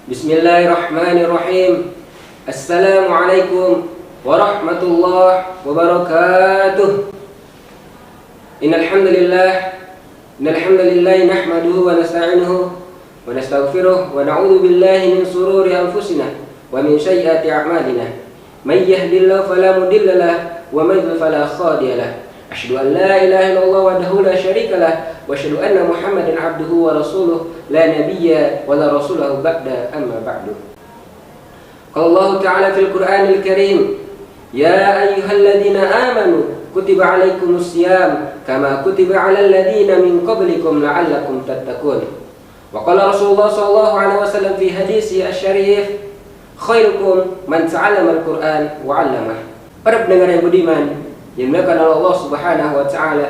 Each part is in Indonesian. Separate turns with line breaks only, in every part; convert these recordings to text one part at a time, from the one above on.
Bismillahirrahmanirrahim. Assalamualaikum warahmatullahi wabarakatuh. Innal hamdalillah nahmaduhu wa nasta'inuhu wa nastaghfiruh wa na'udzu billahi min shururi anfusina wa min sayyiati a'malina. May yahdihillahu fala mudilla lahu wa may yudlil fala hadiya lahu. Asyhadu an la ilaha illallah wahdahu la syarika lahu wa asyhadu anna Muhammadan 'abduhu wa rasuluh la nabiyya wa la rasulahu ba'da amma ba'du. Qala Allah ta'ala fil Qur'anil Karim, ya ayyuhalladzina amanu kutiba 'alaikumus syiyam kama kutiba 'alal ladzina min qablikum la'allakum tattaqun. Wa qala Rasulullah sallallahu alaihi wasallam fi hadisi asy-syarif, khairukum man ta'allama al-Qur'an wa 'allamah. Para pendengar yang budiman yang dimuliakan oleh Allah Subhanahu wa taala,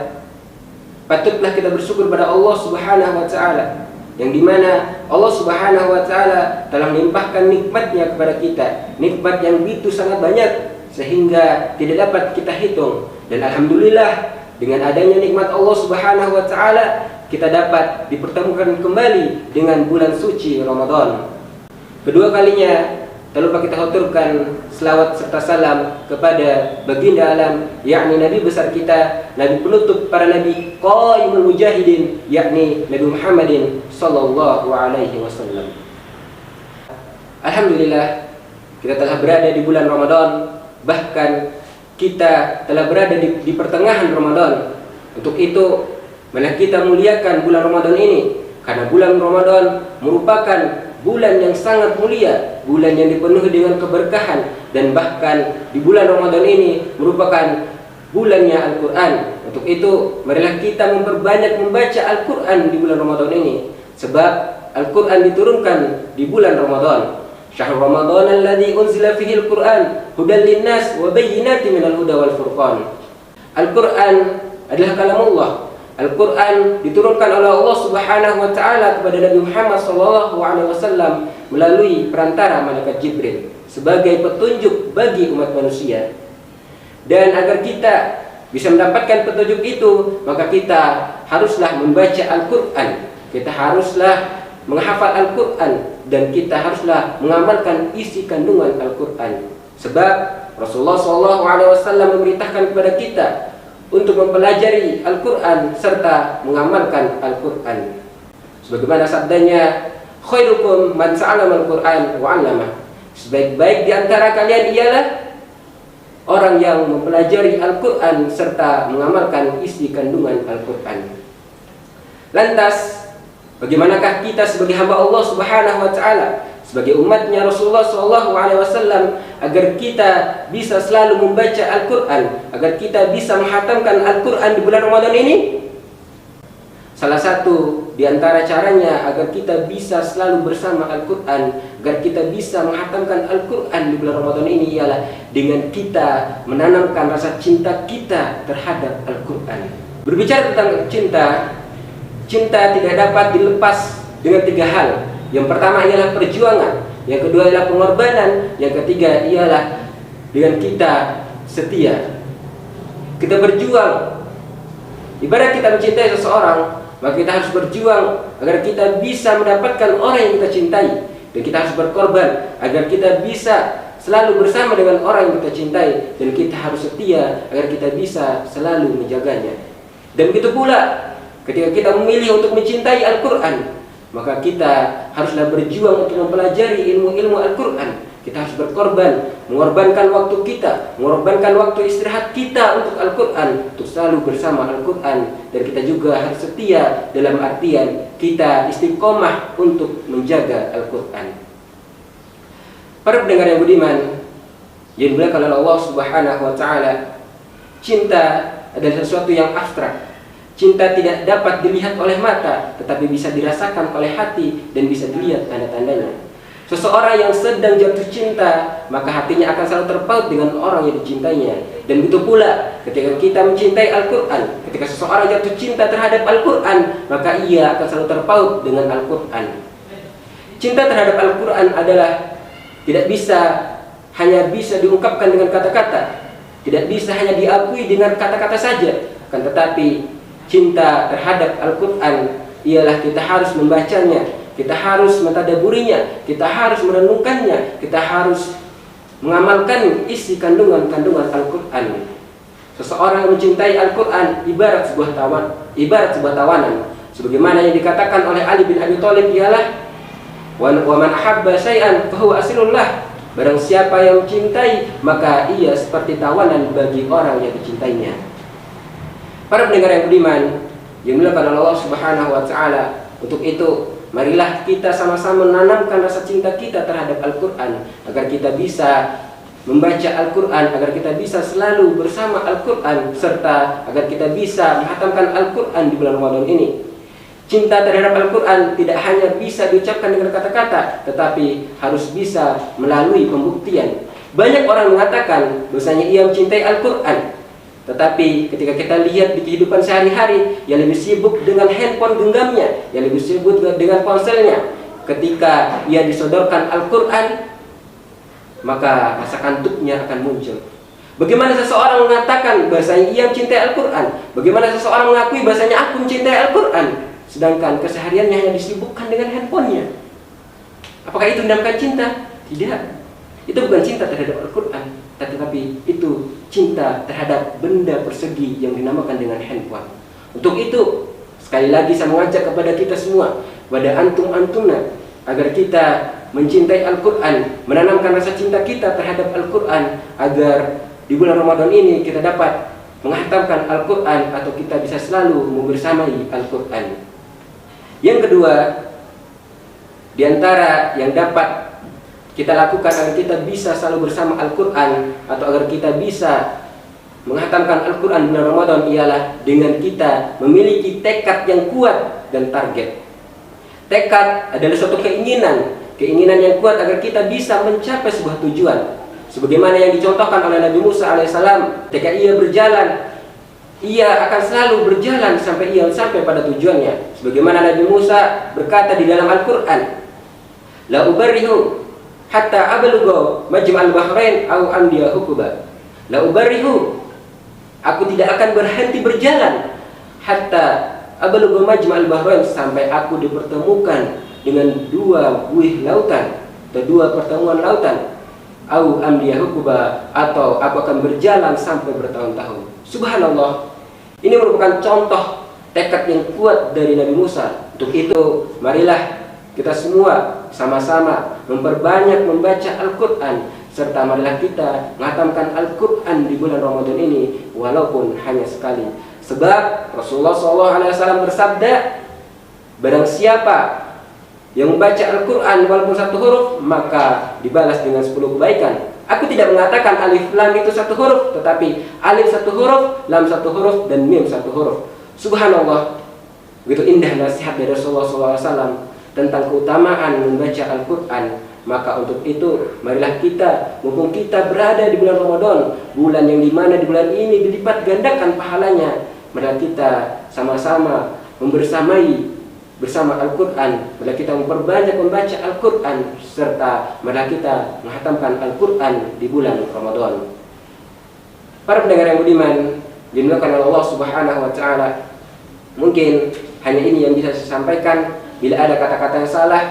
patutlah kita bersyukur pada Allah Subhanahu wa taala yang dimana Allah Subhanahu wa taala telah melimpahkan nikmatnya kepada kita, nikmat yang begitu sangat banyak sehingga tidak dapat kita hitung. Dan alhamdulillah, dengan adanya nikmat Allah Subhanahu wa taala, kita dapat dipertemukan kembali dengan bulan suci Ramadan. Kedua kalinya tak lupa kita haturkan selawat serta salam kepada baginda alam, yakni Nabi besar kita, Nabi penutup para nabi, qaimul mujahidin, yakni Nabi Muhammadin sallallahu alaihi wasallam. Alhamdulillah, kita telah berada di bulan Ramadan, bahkan kita telah berada di pertengahan Ramadan. Untuk itu, marilah kita muliakan bulan Ramadan ini, karena bulan Ramadan merupakan bulan yang sangat mulia, bulan yang dipenuhi dengan keberkahan, dan bahkan di bulan Ramadan ini merupakan bulannya Al-Quran. Untuk itu, marilah kita memperbanyak membaca Al-Quran di bulan Ramadan ini, sebab Al-Quran diturunkan di bulan Ramadan. Syahrul Ramadan alladzi unzila fihi Al-Quran hudan linnas wa bayyinatin minal huda wal furqan. Al-Quran adalah kalamullah. Al-Quran diturunkan oleh Allah Subhanahu wa taala kepada Nabi Muhammad sallallahu alaihi wasallam melalui perantara malaikat Jibril sebagai petunjuk bagi umat manusia. Dan agar kita bisa mendapatkan petunjuk itu, maka kita haruslah membaca Al-Quran. Kita haruslah menghafal Al-Quran, dan kita haruslah mengamalkan isi kandungan Al-Quran. Sebab Rasulullah sallallahu alaihi wasallam memerintahkan kepada kita untuk mempelajari Al-Quran serta mengamalkan Al-Quran. Sebagaimana sabdanya, khairukum man ta'allama Al-Quran wa 'allamah. Sebaik-baik di antara kalian ialah orang yang mempelajari Al-Quran serta mengamalkan isi kandungan Al-Quran. Lantas, bagaimanakah kita sebagai hamba Allah Subhanahu wa taala, sebagai umatnya Rasulullah SAW, agar kita bisa selalu membaca Al-Quran, agar kita bisa menghatamkan Al-Quran di bulan Ramadan ini? Salah satu di antara caranya agar kita bisa selalu bersama Al-Quran, agar kita bisa menghatamkan Al-Quran di bulan Ramadan ini, ialah dengan kita menanamkan rasa cinta kita terhadap Al-Quran. Berbicara tentang cinta, cinta tidak dapat dilepas dengan tiga hal. Yang pertama ialah perjuangan, yang kedua ialah pengorbanan, yang ketiga ialah dengan kita setia. Kita berjuang. Ibarat kita mencintai seseorang, maka kita harus berjuang agar kita bisa mendapatkan orang yang kita cintai, dan kita harus berkorban agar kita bisa selalu bersama dengan orang yang kita cintai, dan kita harus setia agar kita bisa selalu menjaganya. Dan begitu pula ketika kita memilih untuk mencintai Al-Quran, maka kita haruslah berjuang untuk mempelajari ilmu-ilmu Al-Quran. Kita harus berkorban, mengorbankan waktu kita, mengorbankan waktu istirahat kita untuk Al-Quran, untuk selalu bersama Al-Quran. Dan kita juga harus setia dalam artian kita istiqomah untuk menjaga Al-Quran. Para pendengar yang budiman yang dimuliakan oleh Allah Subhanahu wa taala, cinta adalah sesuatu yang abstrak. Cinta tidak dapat dilihat oleh mata, tetapi bisa dirasakan oleh hati dan bisa dilihat tanda-tandanya. Seseorang yang sedang jatuh cinta, maka hatinya akan selalu terpaut dengan orang yang dicintainya. Dan begitu pula ketika kita mencintai Al-Quran, ketika seseorang jatuh cinta terhadap Al-Quran, maka ia akan selalu terpaut dengan Al-Quran. Cinta terhadap Al-Quran adalah tidak hanya bisa diungkapkan dengan kata-kata, tidak bisa hanya diakui dengan kata-kata saja, akan tetapi cinta terhadap Al-Quran ialah kita harus membacanya, kita harus mentadaburinya, kita harus merenungkannya, kita harus mengamalkan isi kandungan-kandungan Al-Quran. Seseorang yang mencintai Al-Quran ibarat sebuah tawanan. Sebagaimana yang dikatakan oleh Ali bin Abi Thalib ialah wa man ahabba syai'an fa huwa asilullah. Barang siapa yang mencintai, maka ia seperti tawanan bagi orang yang dicintainya. Para pendengar yang budiman, yang dimuliakan Allah Subhanahu wa taala, untuk itu marilah kita sama-sama menanamkan rasa cinta kita terhadap Al-Quran, agar kita bisa membaca Al-Quran, agar kita bisa selalu bersama Al-Quran, serta agar kita bisa menghatamkan Al-Quran di bulan Ramadan ini. Cinta terhadap Al-Quran tidak hanya bisa diucapkan dengan kata-kata, tetapi harus bisa melalui pembuktian. Banyak orang mengatakan bahwasanya ia mencintai Al-Quran, tetapi ketika kita lihat di kehidupan sehari-hari, yang lebih sibuk dengan handphone genggamnya, yang lebih sibuk dengan ponselnya. Ketika ia disodorkan Al-Quran, maka rasa kantuknya akan muncul. Bagaimana seseorang mengatakan bahasanya ia mencintai Al-Quran? Bagaimana seseorang mengakui bahasanya aku mencintai Al-Quran, sedangkan kesehariannya hanya disibukkan dengan handphonenya? Apakah itu dinamakan cinta? Tidak. Itu bukan cinta terhadap Al-Quran, tetapi itu cinta terhadap benda persegi yang dinamakan dengan handphone. Untuk itu, sekali lagi saya mengajak kepada kita semua, pada antum-antumna, agar kita mencintai Al-Quran, menanamkan rasa cinta kita terhadap Al-Quran, agar di bulan Ramadan ini kita dapat menghatamkan Al-Quran, atau kita bisa selalu membersamai Al-Quran. Yang kedua, di antara yang dapat kita lakukan agar kita bisa selalu bersama Al-Quran, atau agar kita bisa menghatamkan Al-Quran bulan Ramadan, ialah dengan kita memiliki tekad yang kuat dan target. Tekad adalah suatu keinginan yang kuat agar kita bisa mencapai sebuah tujuan. Sebagaimana yang dicontohkan oleh Nabi Musa alaihissalam, ketika ia berjalan, ia akan selalu berjalan sampai ia sampai pada tujuannya. Sebagaimana Nabi Musa berkata di dalam Al-Quran, la ubarrihu hatta ablugha majma'al bahrain aw amdiya hukuba. La ubarrihu, aku tidak akan berhenti berjalan, hatta ablugha majma'al bahrain, sampai aku dipertemukan dengan dua buih lautan atau dua pertemuan lautan, au amdiya hukuba, atau aku akan berjalan sampai bertahun-tahun. Subhanallah, ini merupakan contoh tekad yang kuat dari Nabi Musa. Untuk itu, marilah kita semua sama-sama memperbanyak membaca Al-Quran, serta marilah kita menghatamkan Al-Quran di bulan Ramadan ini, walaupun hanya sekali. Sebab Rasulullah SAW bersabda, barang siapa yang membaca Al-Quran walaupun satu huruf, maka dibalas dengan 10 kebaikan. Aku tidak mengatakan alif lam itu satu huruf, tetapi alif satu huruf, lam satu huruf, dan mim satu huruf. Subhanallah, begitu indah nasihat dari Rasulullah SAW tentang keutamaan membaca Al-Quran. Maka untuk itu, marilah kita, mumpung kita berada di bulan Ramadan, bulan yang dimana di bulan ini dilipat gandakan pahalanya, marilah kita sama-sama membersamai bersama Al-Quran, marilah kita memperbanyak membaca Al-Quran, serta marilah kita menghatamkan Al-Quran di bulan Ramadan. Para pendengar yang budiman, dimuliakan oleh Allah Subhanahu wa taala, mungkin hanya ini yang bisa saya sampaikan. Bila ada kata-kata yang salah,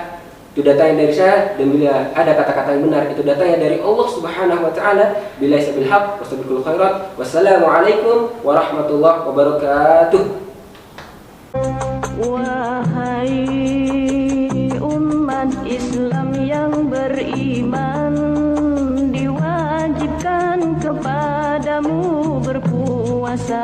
itu datangnya dari saya, dan bila ada kata-kata yang benar, itu datangnya dari Allah Subhanahu wa taala. Billahi sabil haq, wastabiqul khairat. Wassalamualaikum warahmatullahi wabarakatuh.
Wahai umat Islam yang beriman, diwajibkan kepadamu berpuasa.